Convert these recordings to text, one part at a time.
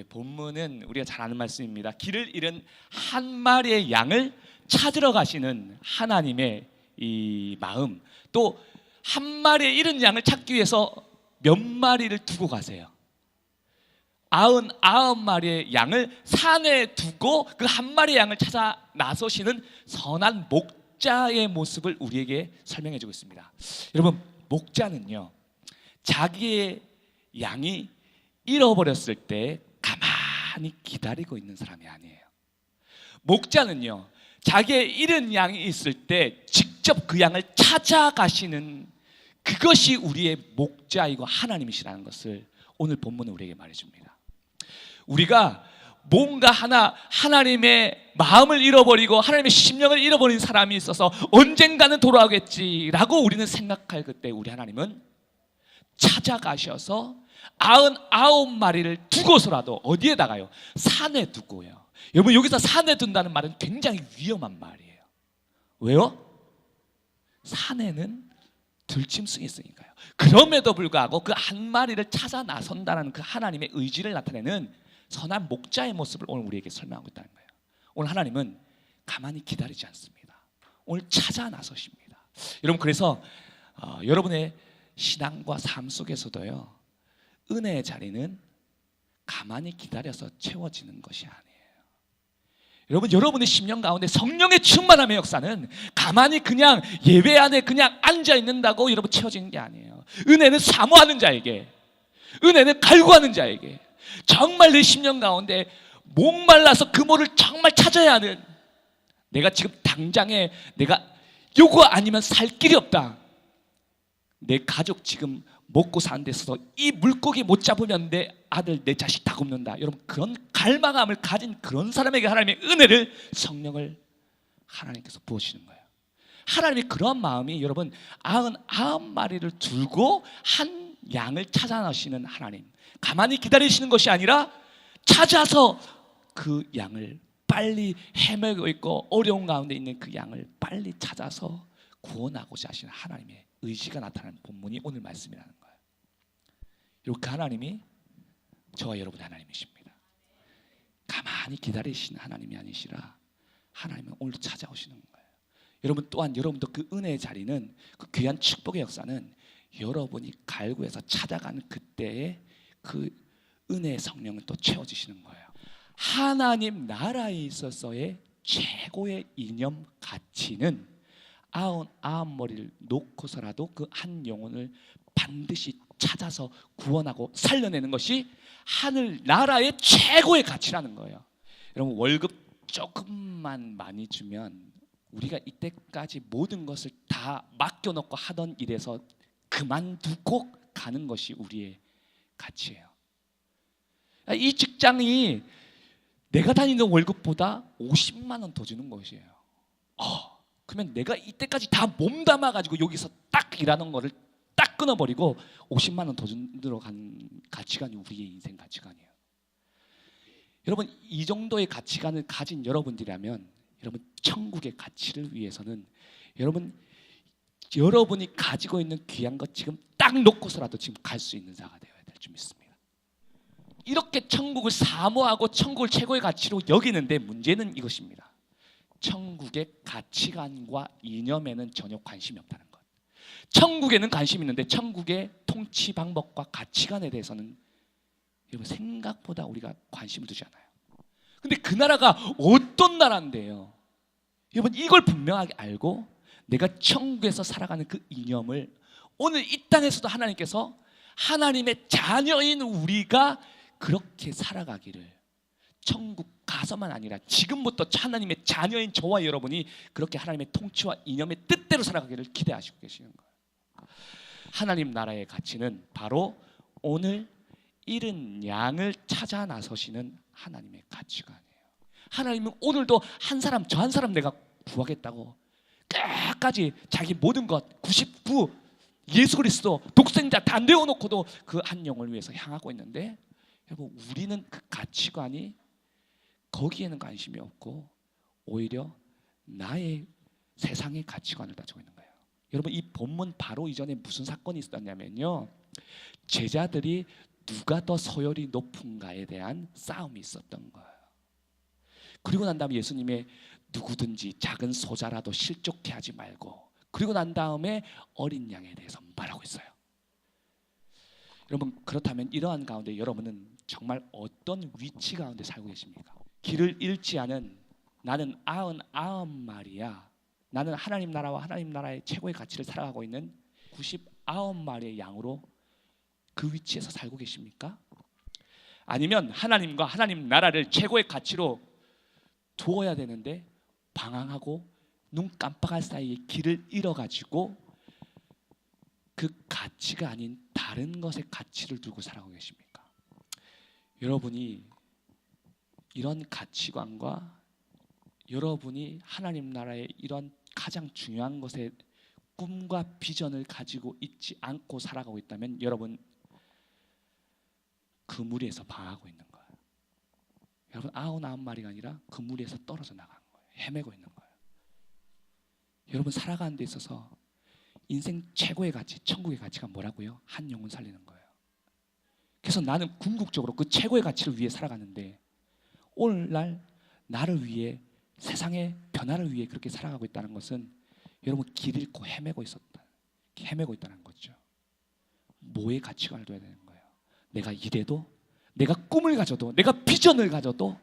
본문은 우리가 잘 아는 말씀입니다. 길을 잃은 한 마리의 양을 찾으러 가시는 하나님의 이 마음, 또 한 마리의 잃은 양을 찾기 위해서 몇 마리를 두고 가세요. 99마리의 양을 산에 두고 그 한 마리의 양을 찾아 나서시는 선한 목자의 모습을 우리에게 설명해 주고 있습니다. 여러분, 목자는요, 자기의 양이 잃어버렸을 때 가만히 기다리고 있는 사람이 아니에요. 목자는요, 자기의 잃은 양이 있을 때 직접 그 양을 찾아가시는, 그것이 우리의 목자이고 하나님이시라는 것을 오늘 본문은 우리에게 말해줍니다. 우리가 뭔가 하나님의 마음을 잃어버리고 하나님의 심령을 잃어버린 사람이 있어서 언젠가는 돌아오겠지라고 우리는 생각할 그때, 우리 하나님은 찾아가셔서 99마리를 두고서라도 어디에다가요? 산에 두고요. 여러분, 여기서 산에 둔다는 말은 굉장히 위험한 말이에요. 왜요? 산에는 들짐승이 있으니까요. 그럼에도 불구하고 그 한 마리를 찾아 나선다는 그 하나님의 의지를 나타내는 선한 목자의 모습을 오늘 우리에게 설명하고 있다는 거예요. 오늘 하나님은 가만히 기다리지 않습니다. 오늘 찾아 나서십니다. 여러분, 그래서 여러분의 신앙과 삶 속에서도요, 은혜의 자리는 가만히 기다려서 채워지는 것이 아니에요. 여러분, 여러분의 심령 가운데 성령의 충만함의 역사는 가만히 그냥 예배 안에 그냥 앉아 있는다고 여러분 채워지는 게 아니에요. 은혜는 사모하는 자에게, 은혜는 갈구하는 자에게, 정말 내 심령 가운데 목말라서 그 물을 정말 찾아야 하는, 내가 지금 당장에 내가 요거 아니면 살 길이 없다, 내 가족 지금 먹고 사는 데서 이 물고기 못 잡으면 내 아들, 내 자식 다 굶는다, 여러분, 그런 갈망함을 가진 그런 사람에게 하나님의 은혜를, 성령을 하나님께서 부으시는 거예요. 하나님의 그런 마음이, 여러분, 99마리를 들고 한 양을 찾아 나시는 하나님, 가만히 기다리시는 것이 아니라 찾아서 그 양을 빨리 헤매고 있고 어려운 가운데 있는 그 양을 빨리 찾아서 구원하고자 하시는 하나님의 의지가 나타나는 본문이 오늘 말씀이라는 거예요. 이렇게 하나님이 저와 여러분의 하나님이십니다. 가만히 기다리시는 하나님이 아니시라 하나님은 오늘 찾아오시는 거예요. 여러분, 또한 여러분도 그 은혜의 자리는, 그 귀한 축복의 역사는 여러분이 갈구해서 찾아가는 그때의 그 은혜의 성령을 또 채워주시는 거예요. 하나님 나라에 있어서의 최고의 이념 가치는 99머리를 놓고서라도 그 한 영혼을 반드시 찾아서 구원하고 살려내는 것이 하늘 나라의 최고의 가치라는 거예요. 여러분, 월급 조금만 많이 주면 우리가 이때까지 모든 것을 다 맡겨놓고 하던 일에서 그만두고 가는 것이 우리의 가치예요. 이 직장이 내가 다니는 월급보다 50만 원 더 주는 것이에요. 그러면 내가 이때까지 다 몸담아가지고 여기서 딱 일하는 거를 딱 끊어버리고 50만 원 더 준다고 간 가치관이 우리의 인생 가치관이에요. 여러분, 이 정도의 가치관을 가진 여러분들이라면, 여러분, 천국의 가치를 위해서는 여러분이 가지고 있는 귀한 것 지금 딱 놓고서라도 지금 갈 수 있는 자가 되어야 될 줄 믿습니다. 이렇게 천국을 사모하고 천국을 최고의 가치로 여기는데 문제는 이것입니다. 천국의 가치관과 이념에는 전혀 관심이 없다는 것. 천국에는 관심이 있는데 천국의 통치 방법과 가치관에 대해서는 여러분 생각보다 우리가 관심을 두지 않아요. 근데 그 나라가 어떤 나라인데요? 여러분, 이걸 분명하게 알고 내가 천국에서 살아가는 그 이념을 오늘 이 땅에서도 하나님께서 하나님의 자녀인 우리가 그렇게 살아가기를, 천국 가서만 아니라 지금부터 하나님의 자녀인 저와 여러분이 그렇게 하나님의 통치와 이념의 뜻대로 살아가기를 기대하시고 계시는 거예요. 하나님 나라의 가치는 바로 오늘 잃은 양을 찾아 나서시는 하나님의 가치관이에요. 하나님은 오늘도 한 사람, 저 한 사람 내가 구하겠다고 끝까지 자기 모든 것 99 예수 그리스도 독생자 다 내어놓고도 그 한 영을 위해서 향하고 있는데, 여러분, 우리는 그 가치관이 거기에는 관심이 없고 오히려 나의 세상의 가치관을 가지고 있는 거예요. 여러분, 이 본문 바로 이전에 무슨 사건이 있었냐면요, 제자들이 누가 더 서열이 높은가에 대한 싸움이 있었던 거예요. 그리고 난 다음에 예수님의 누구든지 작은 소자라도 실족해 하지 말고, 그리고 난 다음에 어린 양에 대해서 말하고 있어요. 여러분, 그렇다면 이러한 가운데 여러분은 정말 어떤 위치 가운데 살고 계십니까? 길을 잃지 않은 나는 99마리야, 나는 하나님 나라와 하나님 나라의 최고의 가치를 살아가고 있는 99마리의 양으로 그 위치에서 살고 계십니까? 아니면 하나님과 하나님 나라를 최고의 가치로 두어야 되는데 방황하고 눈 깜빡할 사이에 길을 잃어가지고 그 가치가 아닌 다른 것의 가치를 두고 살아가고 계십니까? 여러분이 이런 가치관과 여러분이 하나님 나라의 이런 가장 중요한 것에 꿈과 비전을 가지고 있지 않고 살아가고 있다면 여러분 그 무리에서 방황하고 있는 거예요. 여러분 99마리가 아니라 그 무리에서 떨어져 나가는 거예요. 헤매고 있는 거예요. 여러분 살아가는 데 있어서 인생 최고의 가치, 천국의 가치가 뭐라고요? 한 영혼 살리는 거예요. 그래서 나는 궁극적으로 그 최고의 가치를 위해 살아가는데 오늘날 나를 위해 세상의 변화를 위해 그렇게 살아가고 있다는 것은 여러분 길 잃고 헤매고 있다는 거죠. 뭐의 가치관을 둬야 되는 거예요? 내가 이래도, 내가 꿈을 가져도, 내가 비전을 가져도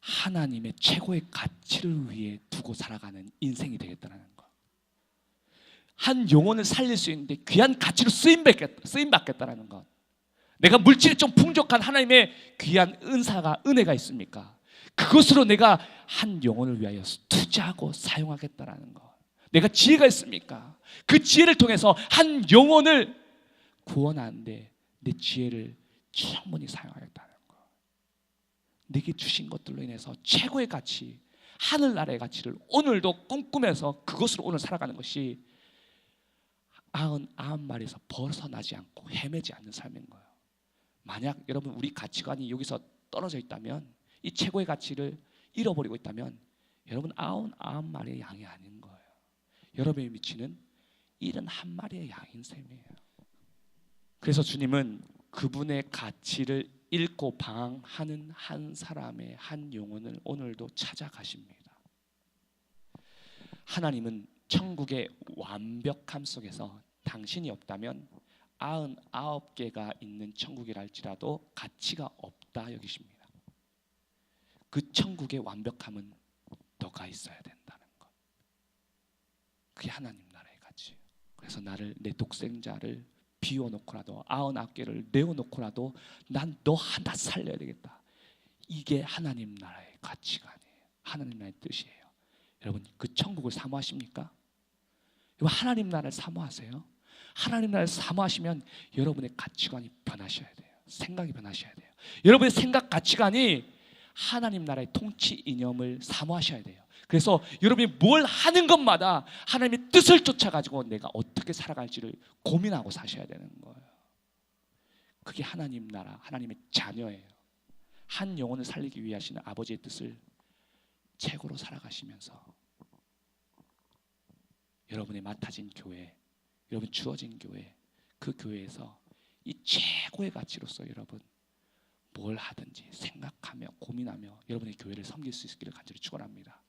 하나님의 최고의 가치를 위해 두고 살아가는 인생이 되겠다는 거. 한 영혼을 살릴 수 있는데 귀한 가치로 쓰임받겠다는 것. 내가 물질이 좀 풍족한 하나님의 귀한 은혜가 있습니까? 그것으로 내가 한 영혼을 위하여 투자하고 사용하겠다는 것. 내가 지혜가 있습니까? 그 지혜를 통해서 한 영혼을 구원하는데 내 지혜를 충분히 사용하겠다는 것. 내게 주신 것들로 인해서 최고의 가치, 하늘나라의 가치를 오늘도 꿈꾸면서 그것으로 오늘 살아가는 것이 99마리에서 벗어나지 않고 헤매지 않는 삶인 거예요. 만약 여러분 우리 가치관이 여기서 떨어져 있다면, 이 최고의 가치를 잃어버리고 있다면 여러분 99마리의 양이 아닌 거예요. 여러분의 위치는 71마리의 양인 셈이에요. 그래서 주님은 그분의 가치를 잃고 방황하는 한 사람의 한 영혼을 오늘도 찾아가십니다. 하나님은 천국의 완벽함 속에서 당신이 없다면 99개가 있는 천국이라 할지라도 가치가 없다 여기십니다. 그 천국의 완벽함은 너가 있어야 된다는 것. 그게 하나님 나라의 가치예요. 그래서 나를, 내 독생자를 비워놓고라도 99개를 내어놓고라도 난 너 하나 살려야 되겠다. 이게 하나님 나라의 가치가 아니에요. 하나님 나라의 뜻이에요. 여러분 그 천국을 사모하십니까? 여러분 하나님 나라를 사모하세요? 하나님 나라를 사모하시면 여러분의 가치관이 변하셔야 돼요. 생각이 변하셔야 돼요. 여러분의 생각 가치관이 하나님 나라의 통치 이념을 사모하셔야 돼요. 그래서 여러분이 뭘 하는 것마다 하나님의 뜻을 쫓아가지고 내가 어떻게 살아갈지를 고민하고 사셔야 되는 거예요. 그게 하나님 나라, 하나님의 자녀예요. 한 영혼을 살리기 위해 하시는 아버지의 뜻을 최고로 살아가시면서 여러분의 맡아진 교회, 여러분 주어진 교회, 그 교회에서 이 최고의 가치로서 여러분 뭘 하든지 생각하며 고민하며 여러분의 교회를 섬길 수 있기를 간절히 축원합니다.